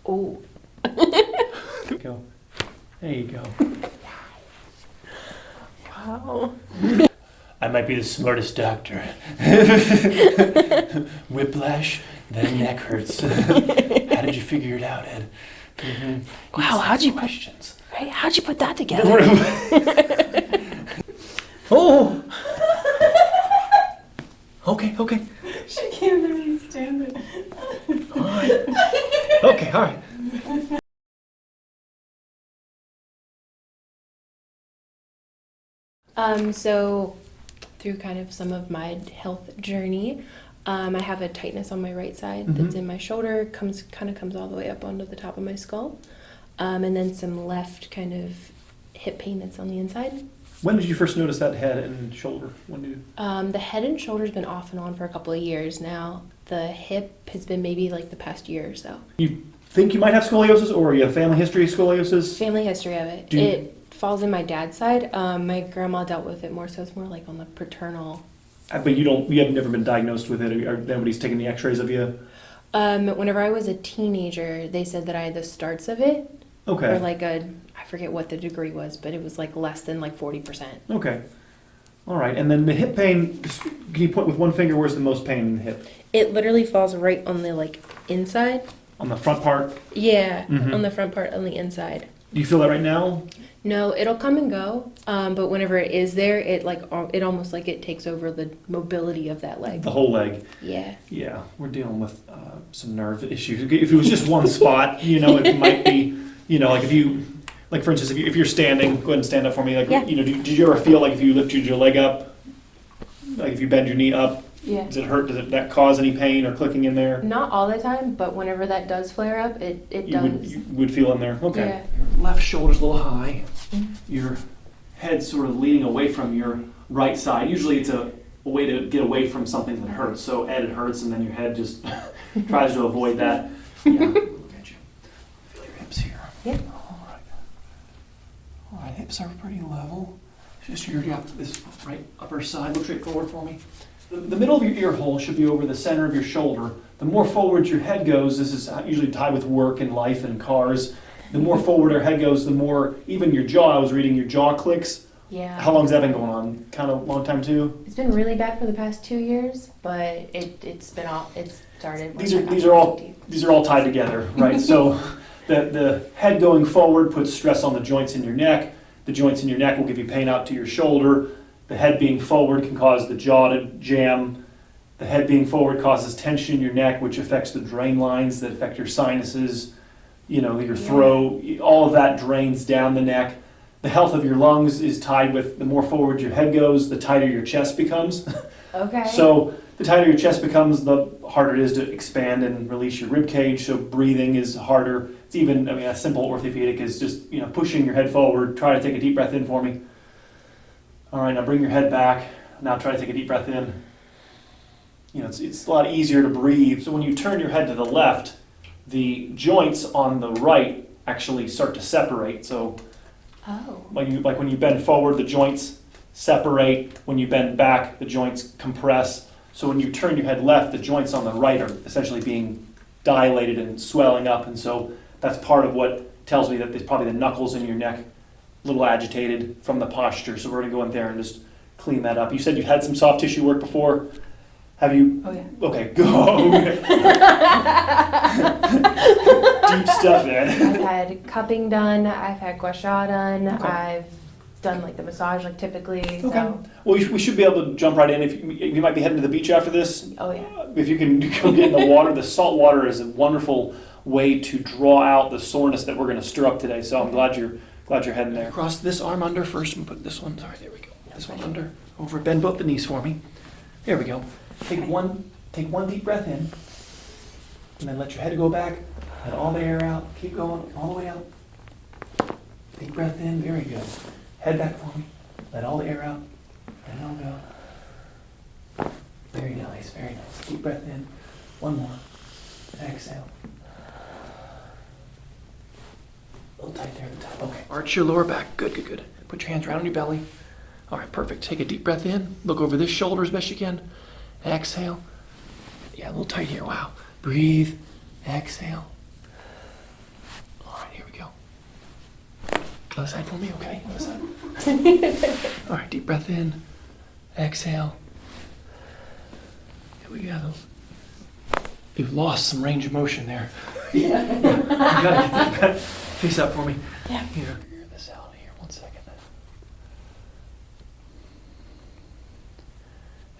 Oh. There you go. There you go. Wow. I might be the smartest doctor. Whiplash, then neck hurts. How did you figure it out, Ed? Mm-hmm. Wow, how'd you questions? Right? How'd you put that together? Oh. Okay. She can't really stand it. All right. Okay, all right. So through kind of some of my health journey, I have a tightness on my right side that's in my shoulder, comes all the way up onto the top of my skull, and then some left kind of hip pain that's on the inside. When did you first notice that head and shoulder? When did you... The head and shoulder's been off and on for a couple of years now. The hip has been maybe like the past year or so. You think you might have scoliosis, or you have family history of scoliosis? Family history of it. It falls in my dad's side. My grandma dealt with it more, so it's more like on the paternal. But you have never been diagnosed with it, or nobody's taken the x-rays of you? Whenever I was a teenager, they said that I had the starts of it. Okay. Or like I forget what the degree was, but it was like less than like 40%. Okay. All right. And then the hip pain, can you point with one finger where's the most pain in the hip? It literally falls right on the like inside. On the front part? Yeah, on the front part on the inside. Do you feel that right now? No, it'll come and go. But whenever it is there, it almost like it takes over the mobility of that leg. The whole leg. Yeah. Yeah, we're dealing with some nerve issues. If it was just one spot, it might be, like if you, like for instance, if you're standing, go ahead and stand up for me. Like, yeah. Did you ever feel like if you lifted your leg up, like if you bend your knee up, yeah. Does it hurt? Does that cause any pain or clicking in there? Not all the time, but whenever that does flare up, it does. You would feel in there? Okay. Yeah. Your left shoulder's a little high. Your head's sort of leaning away from your right side. Usually it's a way to get away from something that hurts. So Ed, it hurts, and then your head just tries to avoid that. Yeah, look at you. Feel your hips here. Yeah. All right, hips are pretty level. Just this right upper side. Look straight forward for me. The middle of your ear hole should be over the center of your shoulder. The more forward your head goes, this is usually tied with work and life and cars. The more forward our head goes, the more, even your jaw, I was reading, your jaw clicks. Yeah. How long's that been going on? Kind of long time too? It's been really bad for the past 2 years, but it's started. These are all tied together, right? So the head going forward puts stress on the joints in your neck. The joints in your neck will give you pain out to your shoulder. The head being forward can cause the jaw to jam. The head being forward causes tension in your neck, which affects the drain lines that affect your sinuses, your throat. All of that drains down the neck. The health of your lungs is tied with the more forward your head goes, the tighter your chest becomes. Okay. So the tighter your chest becomes, the harder it is to expand and release your rib cage. So breathing is harder. It's even, a simple orthopedic is just, pushing your head forward. Try to take a deep breath in for me. All right, now bring your head back. Now try to take a deep breath in. It's a lot easier to breathe. So when you turn your head to the left, the joints on the right actually start to separate. So when you bend forward, the joints separate. When you bend back, the joints compress. So when you turn your head left, the joints on the right are essentially being dilated and swelling up. And so that's part of what tells me that there's probably the knuckles in your neck a little agitated from the posture. So we're going to go in there and just clean that up. You said you've had some soft tissue work before. Have you? Oh, yeah. Okay, go. Deep stuff, Ed. I've had cupping done. I've had gua sha done. Okay. I've done like the massage typically. Okay. So. Well, we should be able to jump right in. If you might be heading to the beach after this. Oh, yeah. If you can go get in the water, the salt water is a wonderful way to draw out the soreness that we're going to stir up today. So I'm glad you're heading there. Cross this arm under first and put this one. Sorry, there we go. This one under. Over. Bend both the knees for me. There we go. Take one deep breath in, and then let your head go back. Let all the air out. Keep going all the way out. Deep breath in. Very good. Head back for me. Let all the air out. Let it all go. Very nice. Very nice. Deep breath in. One more. Exhale. A little tight there at the top. Okay. Arch your lower back. Good, good, good. Put your hands right on your belly. All right, perfect. Take a deep breath in. Look over this shoulder as best you can. Exhale. Yeah, a little tight here. Wow. Breathe. Exhale. Other side for me, okay? Other side. All right, deep breath in. Exhale. Here we go. You've lost some range of motion there. Yeah. You gotta get that face up for me. Yeah. Here. Figure this out here. 1 second.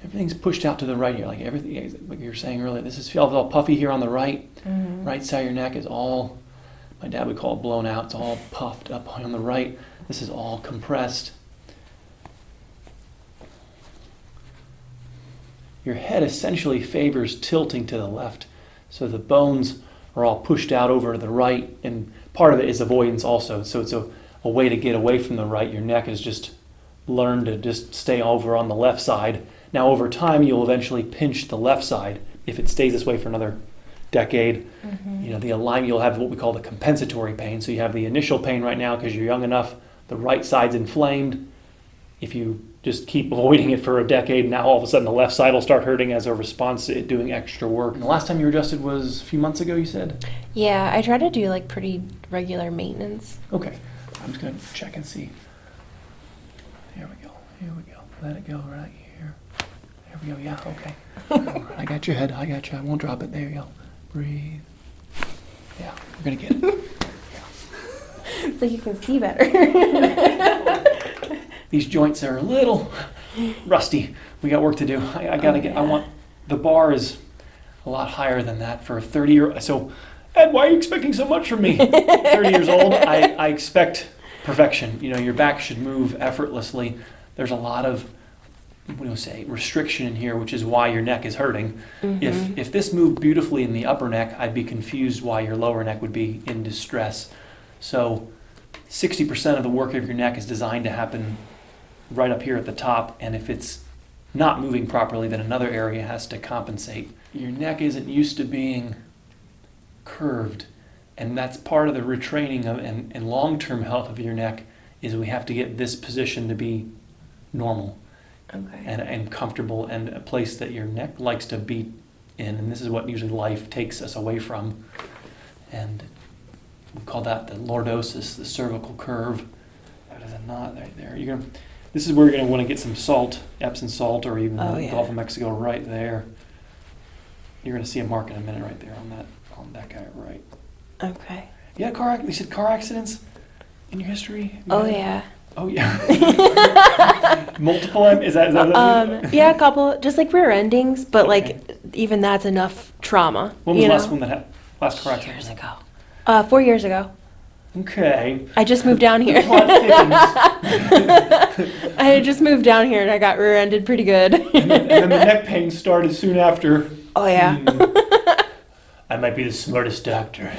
Everything's pushed out to the right here, like everything, like you were saying earlier. This is feels all puffy here on the right. Mm-hmm. Right side of your neck is all, my dad would call it blown out. It's all puffed up on the right. This is all compressed. Your head essentially favors tilting to the left. So the bones are all pushed out over to the right, and part of it is avoidance also. So it's a way to get away from the right. Your neck is just learned to just stay over on the left side. Now over time you'll eventually pinch the left side if it stays this way for another decade. Mm-hmm. You know, the alignment, you'll have what we call the compensatory pain. So you have the initial pain right now because you're young enough, the right side's inflamed. If you just keep avoiding it for a decade, now all of a sudden the left side will start hurting as a response to it doing extra work. And the last time you were adjusted was a few months ago, you said? Yeah, I try to do like pretty regular maintenance. Okay, I'm just gonna check and see. Here we go, let it go right here. There we go, yeah, okay. I got your head, I got you, I won't drop it, there you go. Breathe. Yeah, we're gonna get it. So you can see better. These joints are a little rusty. We got work to do. I gotta get, I want, the bar is a lot higher than that for a 30-year, so Ed, why are you expecting so much from me? 30 years old, I expect perfection. You know, your back should move effortlessly. There's a lot of, what do you say, restriction in here, which is why your neck is hurting. Mm-hmm. If this moved beautifully in the upper neck, I'd be confused why your lower neck would be in distress. So 60% of the work of your neck is designed to happen right up here at the top, and if it's not moving properly, then another area has to compensate. Your neck isn't used to being curved, and that's part of the retraining of and long-term health of your neck is we have to get this position to be normal. Okay. And comfortable, and a place that your neck likes to be in, and this is what usually life takes us away from. And we call that the lordosis, the cervical curve. That is a knot right there. This is where you're going to want to get some salt, Epsom salt, or even the Gulf of Mexico right there. You're going to see a mark in a minute right there on that guy right. Okay. Yeah, you said car accidents in your history? Oh yeah. Oh yeah. Multiple? Is that yeah, a couple, just like rear endings, but like even that's enough trauma. When was the last one that happened? Last car accident? Years ago. 4 years ago. Okay. I just moved down here. I had just moved down here and I got rear-ended pretty good. and then the neck pain started soon after. Oh yeah. I might be the smartest doctor.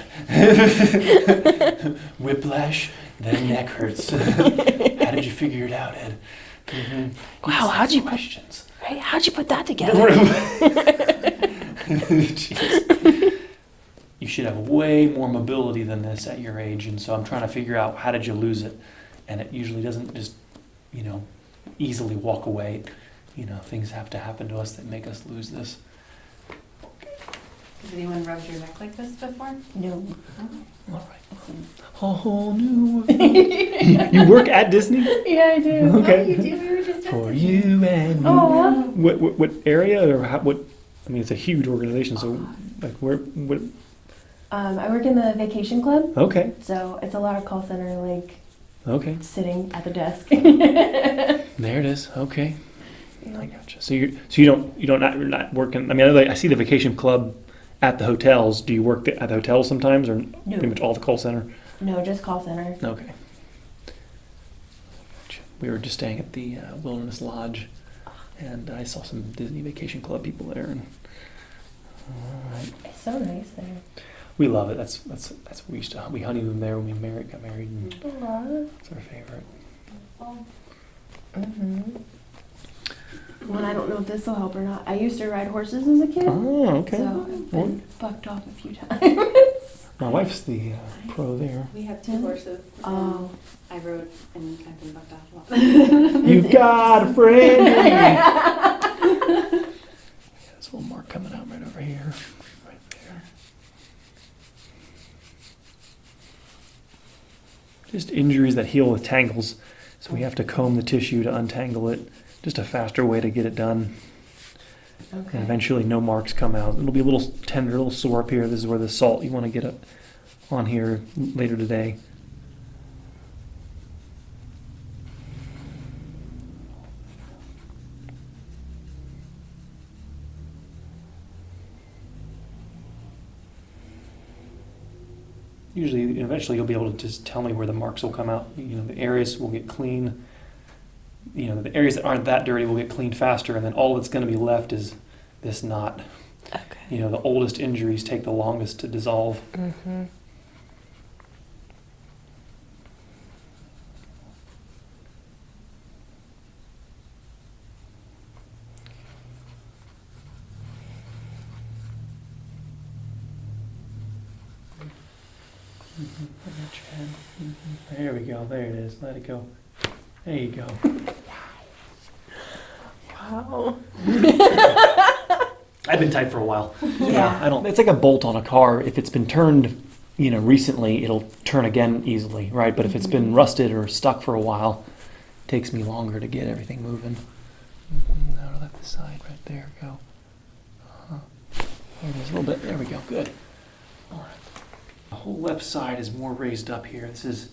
Whiplash, then neck hurts. How did you figure it out, Ed? Mm-hmm. Wow, how'd you questions? Right? How'd you put that together? Jeez. You should have way more mobility than this at your age, and so I'm trying to figure out how did you lose it, and it usually doesn't just, easily walk away. Things have to happen to us that make us lose this. Has anyone rubbed your neck like this before? No. Oh. All right. A whole new world. You work at Disney? Yeah, I do. Okay. Oh, you do? We were just at For Disney. you and me. Oh. What area or what? I mean, it's a huge organization. So, like, where? What? I work in the vacation club, Okay. so it's a lot of call center, like Okay. sitting at the desk. There it is. Okay. I gotcha. So you're not working. I mean, I see the vacation club at the hotels. Do you work at the hotels sometimes, or No. pretty much all the call center? No, just call center. Okay. Gotcha. We were just staying at the Wilderness Lodge, and I saw some Disney Vacation Club people there. And all right. It's so nice there. We love it. That's we honeymooned there when we got married. And Aww. it's our favorite. Mm-hmm. Well, I don't know if this will help or not. I used to ride horses as a kid. Oh, okay. So I've been fucked off a few times. My wife's the pro there. We have 2 horses. Oh. I rode and I've been bucked off a lot. You've got a friend. There's a little mark coming out right over here. Right there. just injuries that heal with tangles. So we have to comb the tissue to untangle it. Just a faster way to get it done. And Okay. eventually no marks come out. It'll be a little tender, a little sore up here. This is where the salt you want to get up on here later today. Usually, eventually you'll be able to just tell me where the marks will come out. The areas will get clean. The areas that aren't that dirty will get cleaned faster, and then all that's going to be left is this knot. Okay. The oldest injuries take the longest to dissolve. Mm-hmm. There we go. There it is. Let it go. There you go. Wow. I've been tight for a while. Yeah. I don't. It's like a bolt on a car. If it's been turned, recently, it'll turn again easily, right? But if it's been rusted or stuck for a while, it takes me longer to get everything moving. Now to left the side right there. Go. There it is a little bit. There we go. Good. All right. The whole left side is more raised up here. This is,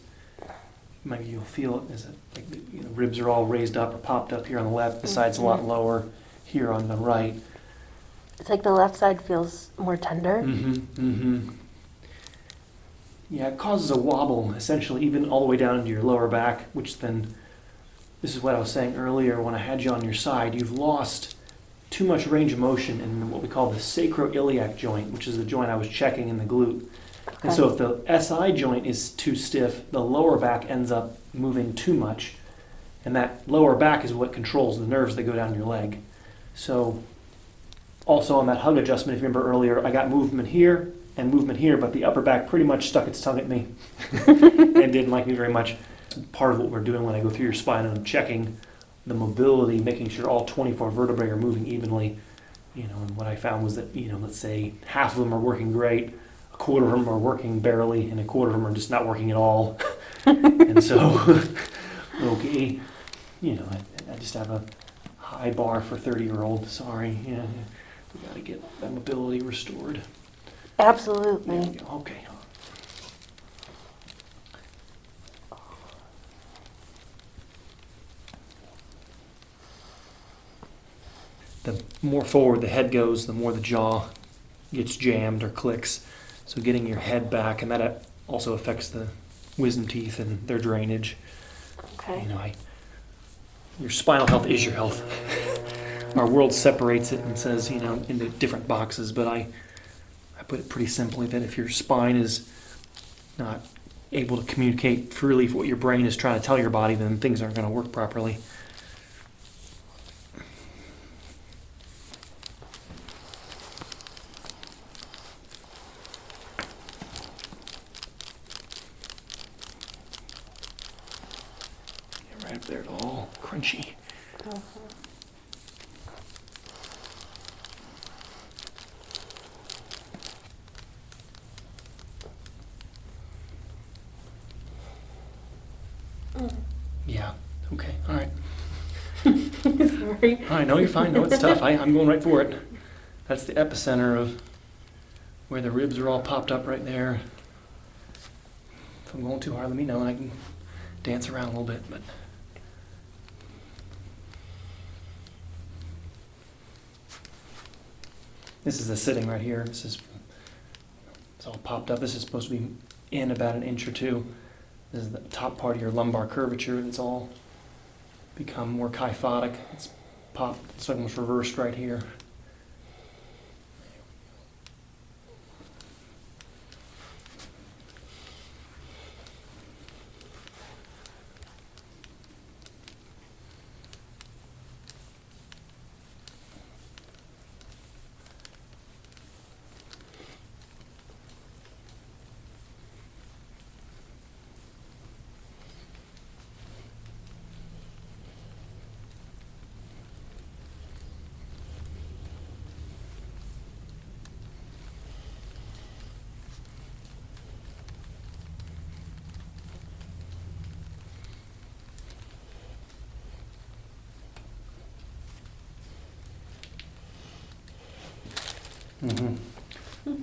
maybe you'll feel it, is it like the ribs are all raised up or popped up here on the left. The side's a lot lower here on the right. It's like the left side feels more tender. Yeah, it causes a wobble, essentially, even all the way down into your lower back, which then, this is what I was saying earlier when I had you on your side, you've lost too much range of motion in what we call the sacroiliac joint, which is the joint I was checking in the glute. And so if the SI joint is too stiff, the lower back ends up moving too much, and that lower back is what controls the nerves that go down your leg. So also on that hug adjustment, if you remember earlier, I got movement here and movement here, but the upper back pretty much stuck its tongue at me and didn't like me very much. Part of what we're doing when I go through your spine and I'm checking the mobility, making sure all 24 vertebrae are moving evenly. And what I found was that, let's say half of them are working great, a quarter of them are working barely, and a quarter of them are just not working at all. And so, okay, I just have a high bar for 30-year-old. Sorry, we got to get that mobility restored. Absolutely. There we go. Okay. The more forward the head goes, the more the jaw gets jammed or clicks. So getting your head back, and that also affects the wisdom teeth and their drainage. Okay. Your spinal health is your health. Our world separates it and says, into different boxes, but I put it pretty simply that if your spine is not able to communicate freely what your brain is trying to tell your body, then things aren't going to work properly. Right up there, it's all crunchy. Yeah. Okay. All right. Sorry. All right. No, you're fine. No, it's tough. I'm going right for it. That's the epicenter of where the ribs are all popped up right there. If I'm going too hard, let me know and I can dance around a little bit. But this is the sitting right here. It's all popped up. This is supposed to be in about an inch or two. This is the top part of your lumbar curvature. It's all become more kyphotic. It's popped. It's almost reversed right here. Mm-hmm.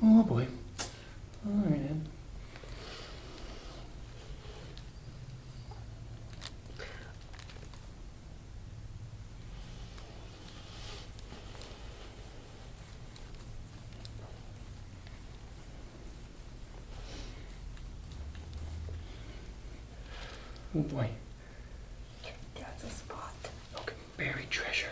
Oh boy. All right, Ed. Oh boy. That's a spot. Okay, buried treasure.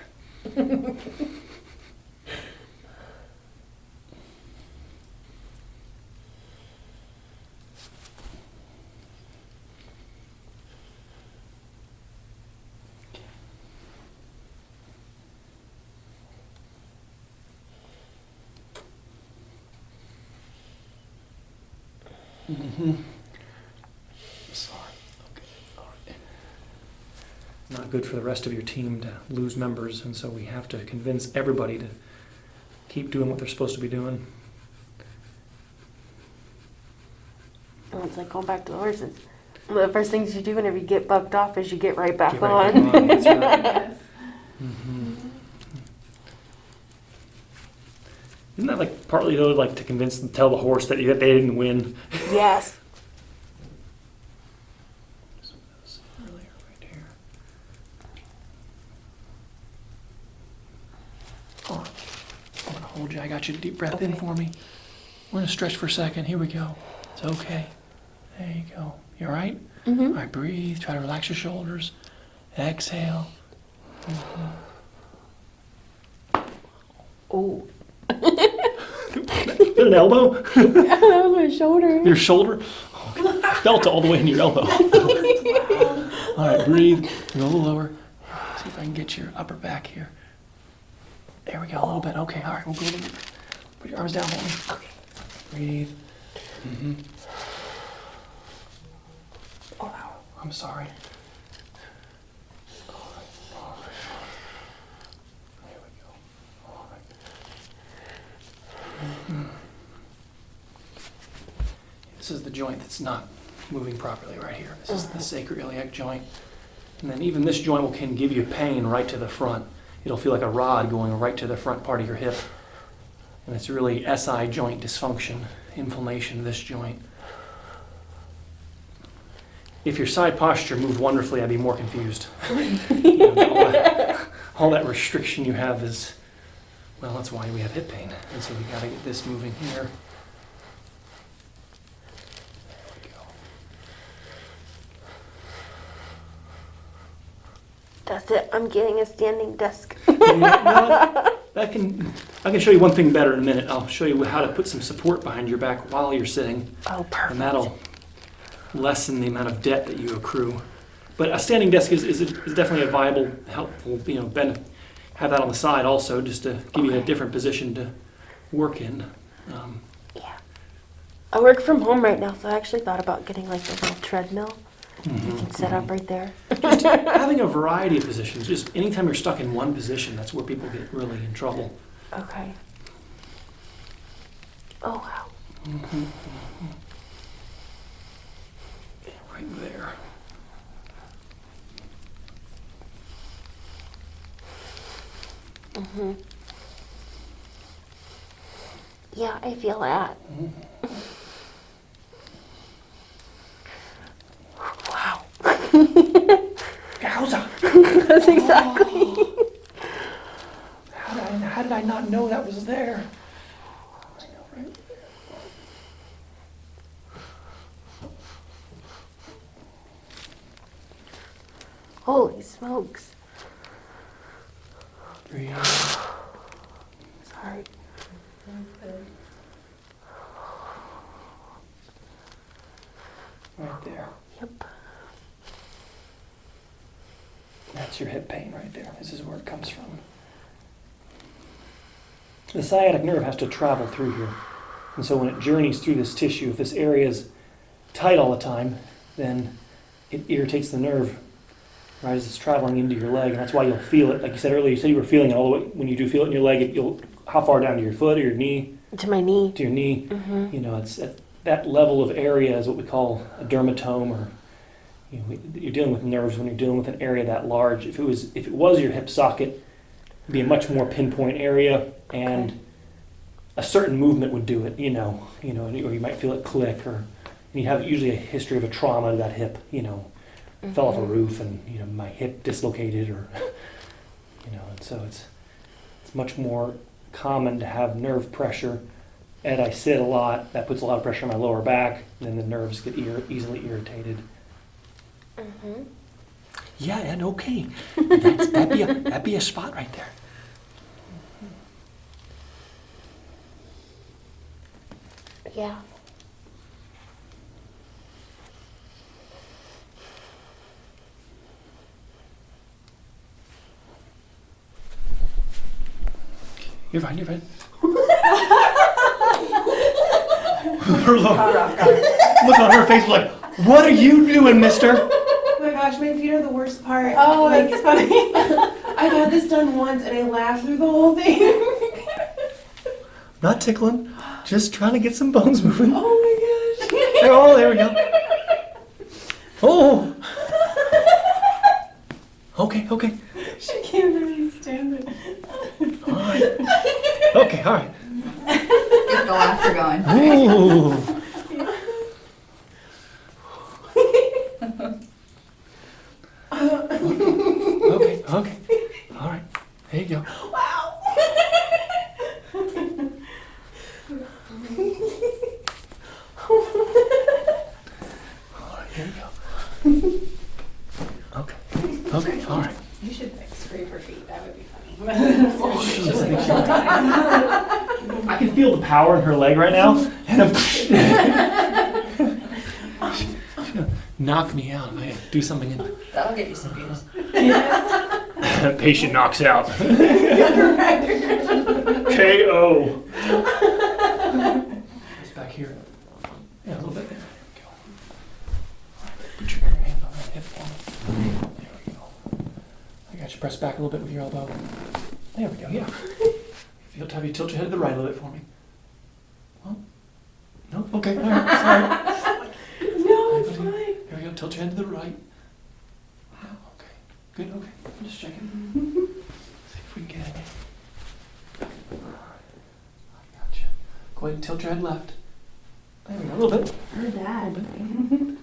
Mm-hmm. Sorry. Okay. All right. Not good for the rest of your team to lose members, and so we have to convince everybody to keep doing what they're supposed to be doing. Well, it's like going back to the horses. One of the first things you do whenever you get bucked off is you get right back Get right on. back on, that's right. Yes. Mm-hmm. Isn't that like partly though, like to convince them, tell the horse that they didn't win? Yes. Earlier, right here. Oh, I'm gonna hold you. I got you. Deep breath in Okay. for me. We're gonna stretch for a second. Here we go. It's okay. There you go. You all right? Mm-hmm. All right, breathe. Try to relax your shoulders. Exhale. Oh. Is it an elbow? That was my shoulder. Your shoulder? Oh, God. I felt it all the way into your elbow. All right, breathe. Go a little lower. See if I can get your upper back here. There we go, a little bit. Okay, all right, we'll go a little bit. Put your arms down for me. Okay. Breathe. Mm-hmm. Oh, wow. I'm sorry. There we go. All right. Mhm. This is the joint that's not moving properly right here. This is the sacroiliac joint. And then even this joint can give you pain right to the front. It'll feel like a rod going right to the front part of your hip. And it's really SI joint dysfunction, inflammation of this joint. If your side posture moved wonderfully, I'd be more confused. All that restriction you have is, well, that's why we have hip pain. And so we gotta get this moving here. There we go. That's it. I'm getting a standing desk. I can show you one thing better in a minute. I'll show you how to put some support behind your back while you're sitting. Oh, perfect. And that'll lessen the amount of debt that you accrue. But a standing desk is definitely a viable, helpful, benefit. Have that on the side also, just to give you a different position to work in. Yeah. I work from home right now, so I actually thought about getting like a little treadmill. You can set up right there. Just having a variety of positions. Just anytime you're stuck in one position, that's where people get really in trouble. Okay. Oh, wow. Mm-hmm. Right there. Mm-hmm. Yeah, I feel that. Wow. Yowza! That's exactly. How did I not know that was there? I know, right? Holy smokes. Breathe. Sorry. Right there. Yep. That's your hip pain right there. This is where it comes from. The sciatic nerve has to travel through here. And so when it journeys through this tissue, if this area is tight all the time, then it irritates the nerve right as it's traveling into your leg. And that's why you'll feel it. Like you said earlier, you said you were feeling it all the way. When you do feel it in your leg, how far down to your foot or your knee? To my knee. To your knee. Mm-hmm. It's at that level of area is what we call a dermatome, or you're dealing with nerves when you're dealing with an area that large. If it was your hip socket, it'd be a much more pinpoint area, and a certain movement would do it, or you might feel it click, or you have usually a history of a trauma to that hip, fell off a roof and my hip dislocated, or and so it's much more common to have nerve pressure. And I sit a lot, that puts a lot of pressure on my lower back, and then the nerves get easily irritated. Mm-hmm. Yeah, and okay, that'd be a spot right there. Yeah. You're fine, you're fine. Look on her face like, what are you doing, mister? Oh my gosh, my feet are the worst part. Oh, Like, that's funny. I've had this done once and I laughed through the whole thing. Not tickling, just trying to get some bones moving. Oh my gosh. Oh, there we go. Oh. Okay. She can't really stand it. All right. Okay, all right. Get the laughter going. Ooh. Okay. All right. There you go. Wow. All right, here we go. Okay, all right. You should scrape her feet. That would be funny. I can feel the power in her leg right now. And knock me out. I do something in That'll get you some views. patient knocks out. KO. It's back here. Yeah, a little bit there. Go. Put your hand on that hip for me. There we go. I got you. Press back a little bit with your elbow. There we go. Yeah. Have you tilt your head to the right a little bit for me? Well, no. Okay. All right. Sorry. No, it's fine. Here we go. Tilt your head to the right. Okay. Good. Okay. I'm just checking. See if we can get it. I got you. Go ahead and tilt your head left. There we go. A little bit. Heard A that. little bit.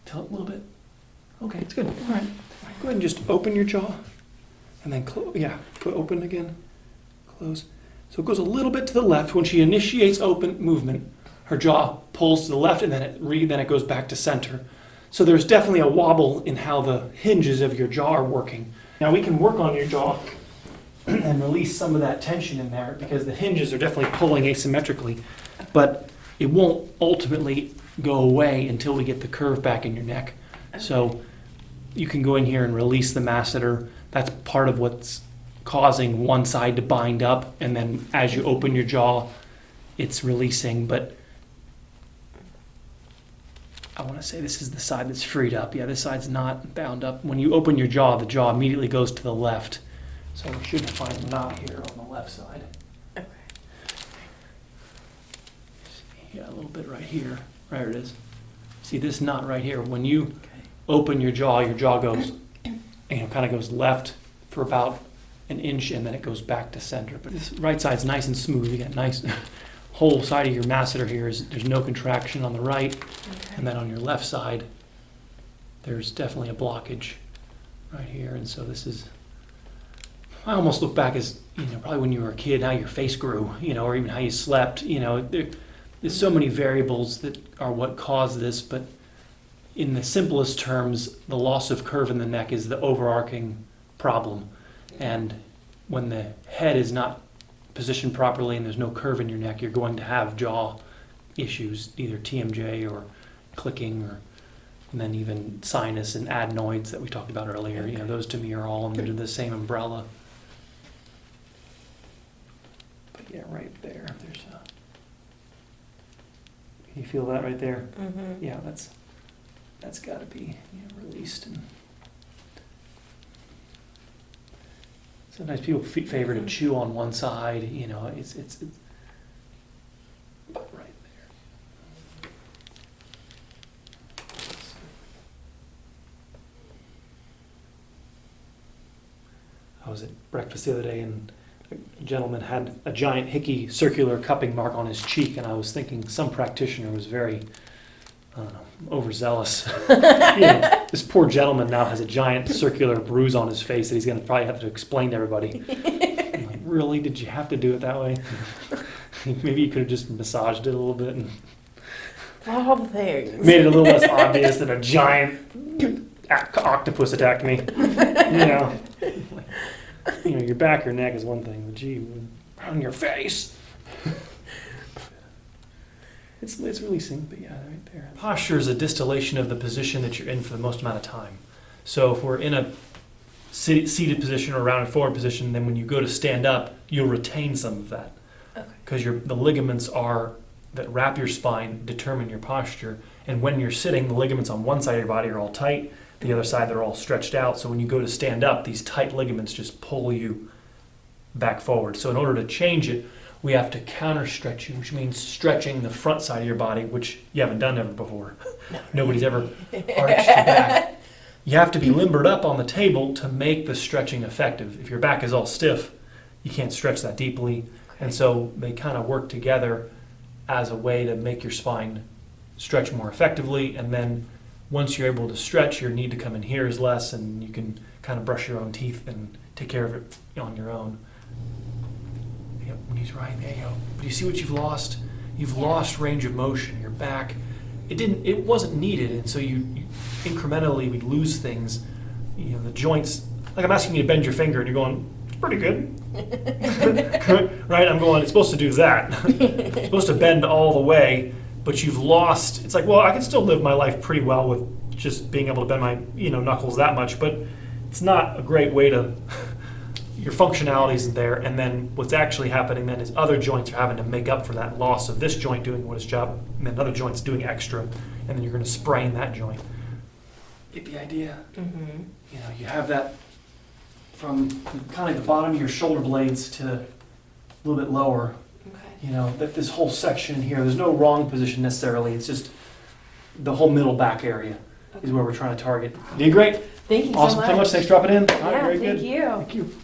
Tilt a little bit. Okay, it's good. All right. Go ahead and just open your jaw, and then close. Yeah, go open again. Close. So it goes a little bit to the left. When she initiates open movement, her jaw pulls to the left, and then it goes back to center. So there's definitely a wobble in how the hinges of your jaw are working. Now we can work on your jaw and release some of that tension in there, because the hinges are definitely pulling asymmetrically, but it won't ultimately go away until we get the curve back in your neck. So you can go in here and release the masseter. That's part of what's causing one side to bind up, and then as you open your jaw, it's releasing. But I want to say this is the side that's freed up. Yeah, this side's not bound up. When you open your jaw, the jaw immediately goes to the left. So we should find a knot here on the left side. Okay. Yeah, a little bit right here. There it is. See this knot right here? When you open your jaw goes, kind of goes left for about an inch, and then it goes back to center. But this right side's nice and smooth. You got nice whole side of your masseter here. There's no contraction on the right, and then on your left side, there's definitely a blockage right here. And so this is, I almost look back as, probably when you were a kid, how your face grew, or even how you slept. There's so many variables that are what cause this, but in the simplest terms, the loss of curve in the neck is the overarching problem. And when the head is not positioned properly and there's no curve in your neck, you're going to have jaw issues, either TMJ or clicking, and then even sinus and adenoids that we talked about earlier. Those to me are all under the same umbrella. But yeah, right there, there's a... Can you feel that right there? Mm-hmm. Yeah, that's got to be released. And sometimes people favor to chew on one side. It's about right there. I was at breakfast the other day, and a gentleman had a giant hickey circular cupping mark on his cheek, and I was thinking some practitioner was very, I don't know, overzealous. This poor gentleman now has a giant circular bruise on his face that he's going to probably have to explain to everybody. I'm like, really? Did you have to do it that way? Maybe you could have just massaged it a little bit and All things. made it a little less obvious that a giant octopus attacked me. Your back or neck is one thing, but gee, on your face. It's really simple, yeah, right there. Posture is a distillation of the position that you're in for the most amount of time. So if we're in a seated position or rounded forward position, then when you go to stand up, you'll retain some of that. Okay. Because the ligaments that wrap your spine determine your posture. And when you're sitting, the ligaments on one side of your body are all tight, the other side they're all stretched out. So when you go to stand up, these tight ligaments just pull you back forward. So in order to change it, we have to counter stretch you, which means stretching the front side of your body, which you haven't done ever before. Nobody's ever arched your back. You have to be limbered up on the table to make the stretching effective. If your back is all stiff, you can't stretch that deeply. And so they kind of work together as a way to make your spine stretch more effectively. And then once you're able to stretch, your need to come in here is less, and you can kind of brush your own teeth and take care of it on your own. Yep, knees right, there you go. But you see what you've lost? You've lost range of motion. Your back, it wasn't needed, and so you incrementally we lose things. The joints, like I'm asking you to bend your finger and you're going, it's pretty good. Right? I'm going, it's supposed to do that. It's supposed to bend all the way, but you've lost. It's like, well, I can still live my life pretty well with just being able to bend my knuckles that much, but it's not a great way to, your functionality isn't there. And then what's actually happening then is other joints are having to make up for that loss of this joint doing what its job, and then other joints doing extra, and then you're going to sprain that joint. Get the idea? Mm-hmm. You have that from kind of the bottom of your shoulder blades to a little bit lower. Okay. That this whole section here, there's no wrong position necessarily. It's just the whole middle back area is where we're trying to target. You did great. Thank you Awesome. so much. Thanks so much. Thanks for dropping in. All right, Yeah, very thank good. you. Thank you.